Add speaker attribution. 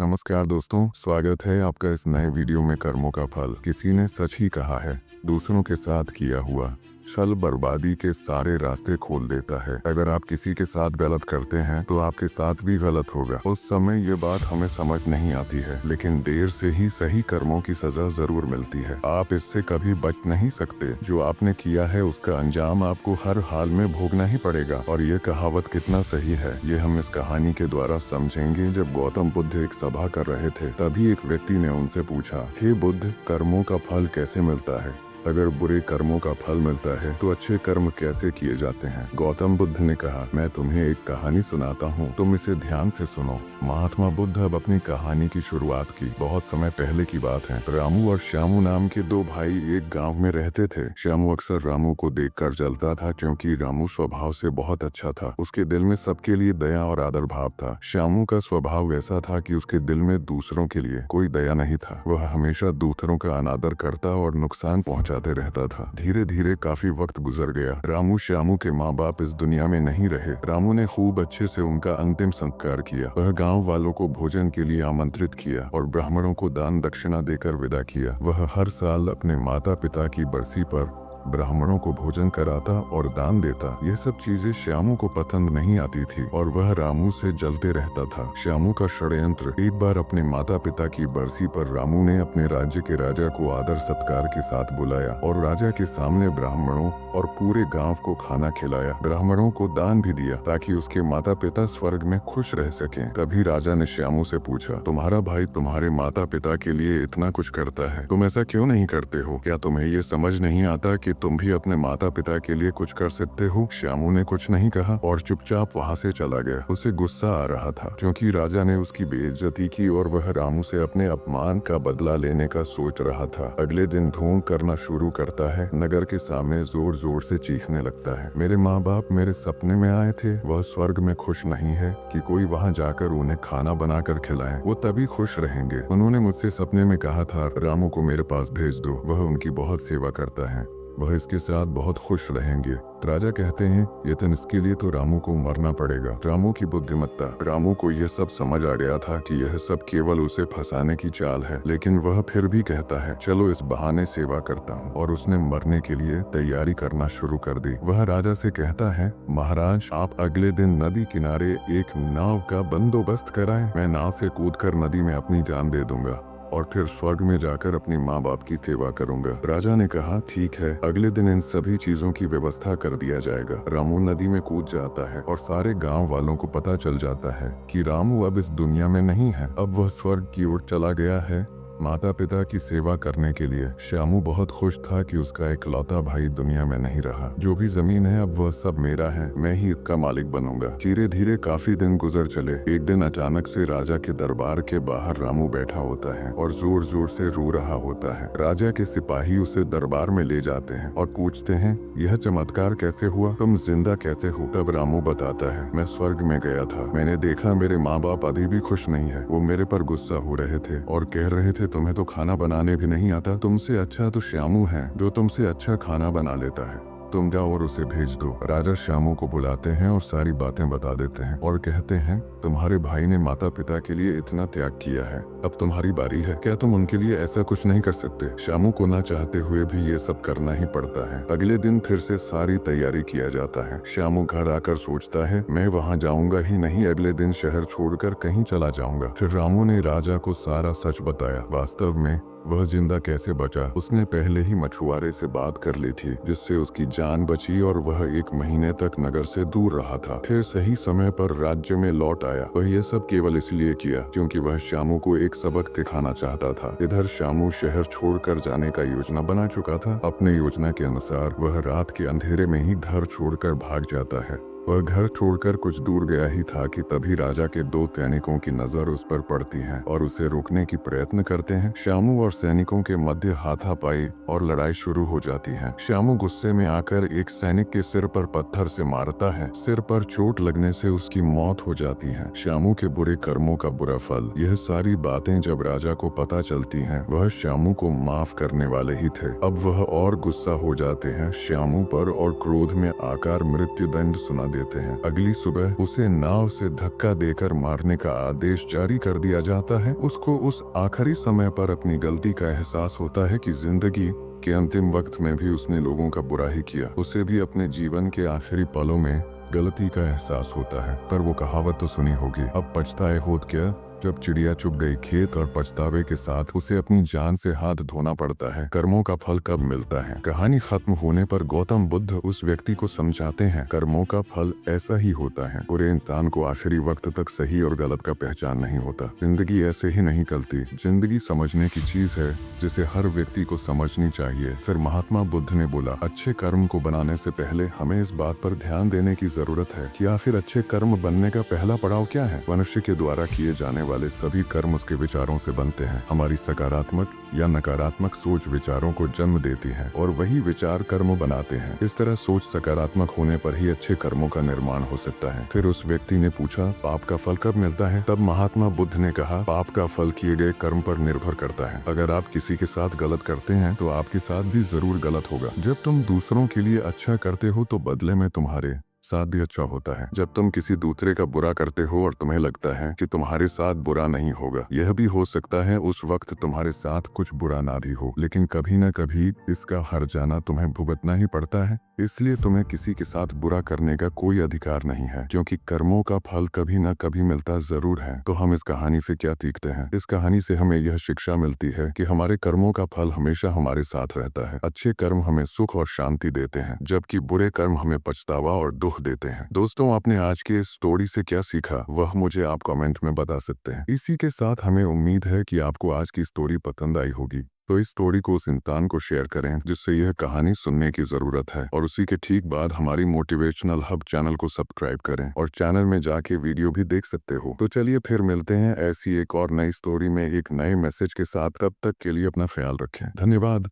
Speaker 1: नमस्कार दोस्तों, स्वागत है आपका इस नए वीडियो में। कर्मों का फल। किसी ने सच ही कहा है, दूसरों के साथ किया हुआ छल बर्बादी के सारे रास्ते खोल देता है। अगर आप किसी के साथ गलत करते हैं तो आपके साथ भी गलत होगा। उस समय ये बात हमें समझ नहीं आती है, लेकिन देर से ही सही कर्मों की सजा जरूर मिलती है। आप इससे कभी बच नहीं सकते। जो आपने किया है उसका अंजाम आपको हर हाल में भोगना ही पड़ेगा। और ये कहावत कितना सही है, ये हम इस कहानी के द्वारा समझेंगे। जब गौतम बुद्ध एक सभा कर रहे थे, तभी एक व्यक्ति ने उनसे पूछा, हे बुद्ध, कर्मों का फल कैसे मिलता है? अगर बुरे कर्मों का फल मिलता है तो अच्छे कर्म कैसे किए जाते हैं? गौतम बुद्ध ने कहा, मैं तुम्हें एक कहानी सुनाता हूँ, तुम इसे ध्यान से सुनो। महात्मा बुद्ध अब अपनी कहानी की शुरुआत की। बहुत समय पहले की बात है। रामू और श्यामू नाम के दो भाई एक गांव में रहते थे। श्यामू अक्सर रामू को देखकर जलता था, क्योंकि रामू स्वभाव से बहुत अच्छा था। उसके दिल में सबके लिए दया और आदर भाव था। श्यामू का स्वभाव ऐसा था कि उसके दिल में दूसरों के लिए कोई दया नहीं था। वह हमेशा दूसरों का अनादर करता और नुकसान पहुंचाते रहता था। धीरे धीरे काफी वक्त गुजर गया। रामू श्यामू के माँ बाप इस दुनिया में नहीं रहे। रामू ने खूब अच्छे से उनका अंतिम संस्कार किया। वह गांव वालों को भोजन के लिए आमंत्रित किया और ब्राह्मणों को दान दक्षिणा देकर विदा किया। वह हर साल अपने माता पिता की बरसी पर ब्राह्मणों को भोजन कराता और दान देता। यह सब चीजें श्यामू को पसंद नहीं आती थी और वह रामू से जलते रहता था। श्यामू का षड्यंत्र। एक बार अपने माता पिता की बरसी पर रामू ने अपने राज्य के राजा को आदर सत्कार के साथ बुलाया और राजा के सामने ब्राह्मणों और पूरे गांव को खाना खिलाया। ब्राह्मणों को दान भी दिया ताकि उसके माता पिता स्वर्ग में खुश रह सकें। तभी राजा ने श्यामू से पूछा, तुम्हारा भाई तुम्हारे माता पिता के लिए इतना कुछ करता है, तुम ऐसा क्यों नहीं करते हो? क्या तुम्हें ये समझ नहीं आता कि तुम भी अपने माता पिता के लिए कुछ कर सकते हो? श्यामू ने कुछ नहीं कहा और चुपचाप वहाँ से चला गया। उसे गुस्सा आ रहा था, क्योंकि राजा ने उसकी बेइज्जती की और वह रामू से अपने अपमान का बदला लेने का सोच रहा था। अगले दिन धूम करना शुरू करता है। नगर के सामने जोर जोर से चीखने लगता है, मेरे माँ बाप मेरे सपने में आए थे, वह स्वर्ग में खुश नहीं है कि कोई वहाँ जाकर उन्हें खाना बनाकर खिलाए, वो तभी खुश रहेंगे। उन्होंने मुझसे सपने में कहा था, रामू को मेरे पास भेज दो, वह उनकी बहुत सेवा करता है, वह इसके साथ बहुत खुश रहेंगे। राजा कहते हैं, यतन इसके लिए तो रामू को मरना पड़ेगा। रामू की बुद्धिमत्ता। रामू को यह सब समझ आ गया था कि यह सब केवल उसे फंसाने की चाल है, लेकिन वह फिर भी कहता है, चलो इस बहाने सेवा करता हूँ। और उसने मरने के लिए तैयारी करना शुरू कर दी। वह राजा से कहता है, महाराज, आप अगले दिन नदी किनारे एक नाव का बंदोबस्त कराएं। मैं नाव से कूदकर नदी में अपनी जान दे दूंगा और फिर स्वर्ग में जाकर अपनी माँ बाप की सेवा करूंगा। राजा ने कहा, ठीक है। अगले दिन इन सभी चीजों की व्यवस्था कर दिया जाएगा। रामू नदी में कूद जाता है और सारे गांव वालों को पता चल जाता है कि रामू अब इस दुनिया में नहीं है। अब वह स्वर्ग की ओर चला गया है माता पिता की सेवा करने के लिए। श्यामू बहुत खुश था कि उसका इकलौता भाई दुनिया में नहीं रहा। जो भी जमीन है अब वह सब मेरा है, मैं ही इसका मालिक बनूंगा। धीरे धीरे काफी दिन गुजर चले। एक दिन अचानक से राजा के दरबार के बाहर रामू बैठा होता है और जोर जोर से रो रहा होता है। राजा के सिपाही उसे दरबार में ले जाते हैं और पूछते हैं, यह चमत्कार कैसे हुआ? तुम जिंदा कैसे हो? तब रामू बताता है, मैं स्वर्ग में गया था, मैंने देखा मेरे माँ बाप अभी भी खुश नहीं है। वो मेरे पर गुस्सा हो रहे थे और कह रहे थे, तुम्हें तो खाना बनाने भी नहीं आता, तुमसे अच्छा तो श्यामू है जो तुमसे अच्छा खाना बना लेता है, तुम जाओ और उसे भेज दो। राजा श्यामू को बुलाते हैं और सारी बातें बता देते हैं और कहते हैं, तुम्हारे भाई ने माता पिता के लिए इतना त्याग किया है, अब तुम्हारी बारी है, क्या तुम उनके लिए ऐसा कुछ नहीं कर सकते? श्यामू को ना चाहते हुए भी ये सब करना ही पड़ता है। अगले दिन फिर से सारी तैयारी किया जाता है। श्यामू घर आकर सोचता है, मैं वहाँ जाऊंगा ही नहीं, अगले दिन शहर छोड़कर कहीं चला जाऊंगा। फिर रामू ने राजा को सारा सच बताया। वास्तव में वह जिंदा कैसे बचा, उसने पहले ही मछुआरे से बात कर ली थी, जिससे उसकी जान बची और वह 1 महीने तक नगर से दूर रहा था। फिर सही समय पर राज्य में लौट आया। वह यह सब केवल इसलिए किया क्योंकि वह श्यामू को एक सबक सिखाना चाहता था। इधर श्यामू शहर छोड़कर जाने का योजना बना चुका था। अपने योजना के अनुसार वह रात के अंधेरे में ही घर छोड़कर भाग जाता है। वह घर छोड़कर कुछ दूर गया ही था कि तभी राजा के 2 सैनिकों की नजर उस पर पड़ती है और उसे रोकने की प्रयत्न करते हैं। श्यामू और सैनिकों के मध्य हाथापाई और लड़ाई शुरू हो जाती है। श्यामू गुस्से में आकर एक सैनिक के सिर पर पत्थर से मारता है। सिर पर चोट लगने से उसकी मौत हो जाती है। श्यामू के बुरे कर्मों का बुरा फल। यह सारी बातें जब राजा को पता चलती हैं, वह श्यामू को माफ करने वाले ही थे। अब वह और गुस्सा हो जाते हैं श्यामू पर और क्रोध में आकर मृत्यु दंड सुना देते हैं। अगली सुबह उसे नाव से धक्का देकर मारने का आदेश जारी कर दिया जाता है। उसको उस आखिरी समय पर अपनी गलती का एहसास होता है कि जिंदगी के अंतिम वक्त में भी उसने लोगों का बुरा ही किया। उसे भी अपने जीवन के आखिरी पलों में गलती का एहसास होता है। पर वो कहावत तो सुनी होगी, अब पछताए होत क्या, जब चिड़िया चुग गई खेत। और पछतावे के साथ उसे अपनी जान से हाथ धोना पड़ता है। कर्मों का फल कब मिलता है? कहानी खत्म होने पर गौतम बुद्ध उस व्यक्ति को समझाते हैं, कर्मों का फल ऐसा ही होता है। बुरे इंसान को आखिरी वक्त तक सही और गलत का पहचान नहीं होता। जिंदगी ऐसे ही नहीं चलती। जिंदगी समझने की चीज है जिसे हर व्यक्ति को समझनी चाहिए। फिर महात्मा बुद्ध ने बोला, अच्छे कर्म को बनाने से पहले हमें इस बात पर ध्यान देने की जरूरत है कि आखिर अच्छे कर्म बनने का पहला पड़ाव क्या है। मनुष्य के द्वारा किए जाने वाले सभी कर्म उसके विचारों से बनते हैं। हमारी सकारात्मक या नकारात्मक सोच विचारों को जन्म देती है और वही विचार कर्म बनाते हैं। इस तरह सोच सकारात्मक होने पर ही अच्छे कर्मों का निर्माण हो सकता है। फिर उस व्यक्ति ने पूछा, पाप का फल कब मिलता है? तब महात्मा बुद्ध ने कहा, पाप का फल किए गए कर्म पर निर्भर करता है। अगर आप किसी के साथ गलत करते हैं तो आपके साथ भी जरूर गलत होगा। जब तुम दूसरों के लिए अच्छा करते हो तो बदले में तुम्हारे साथ भी अच्छा होता है। जब तुम किसी दूसरे का बुरा करते हो और तुम्हें लगता है कि तुम्हारे साथ बुरा नहीं होगा, यह भी हो सकता है उस वक्त तुम्हारे साथ कुछ बुरा ना भी हो, लेकिन कभी न कभी इसका हर जाना तुम्हें भुगतना ही पड़ता है। इसलिए तुम्हें किसी के साथ बुरा करने का कोई अधिकार नहीं है, क्योंकि कर्मों का फल कभी न कभी मिलता जरूर है। तो हम इस कहानी से क्या सीखते हैं? इस कहानी से हमें यह शिक्षा मिलती है कि हमारे कर्मों का फल हमेशा हमारे साथ रहता है। अच्छे कर्म हमें सुख और शांति देते हैं, जबकि बुरे कर्म हमें पछतावा और दुख देते हैं। दोस्तों, आपने आज की इस स्टोरी से क्या सीखा वह मुझे आप कमेंट में बता सकते हैं। इसी के साथ हमें उम्मीद है कि आपको आज की स्टोरी पसंद आई होगी। तो इस स्टोरी को उस इंसान को शेयर करें जिससे यह कहानी सुनने की जरूरत है, और उसी के ठीक बाद हमारी मोटिवेशनल हब चैनल को सब्सक्राइब करें और चैनल में जाके वीडियो भी देख सकते हो। तो चलिए फिर मिलते हैं ऐसी एक और नई स्टोरी में एक नए मैसेज के साथ। तब तक के लिए अपना ख्याल रखें। धन्यवाद।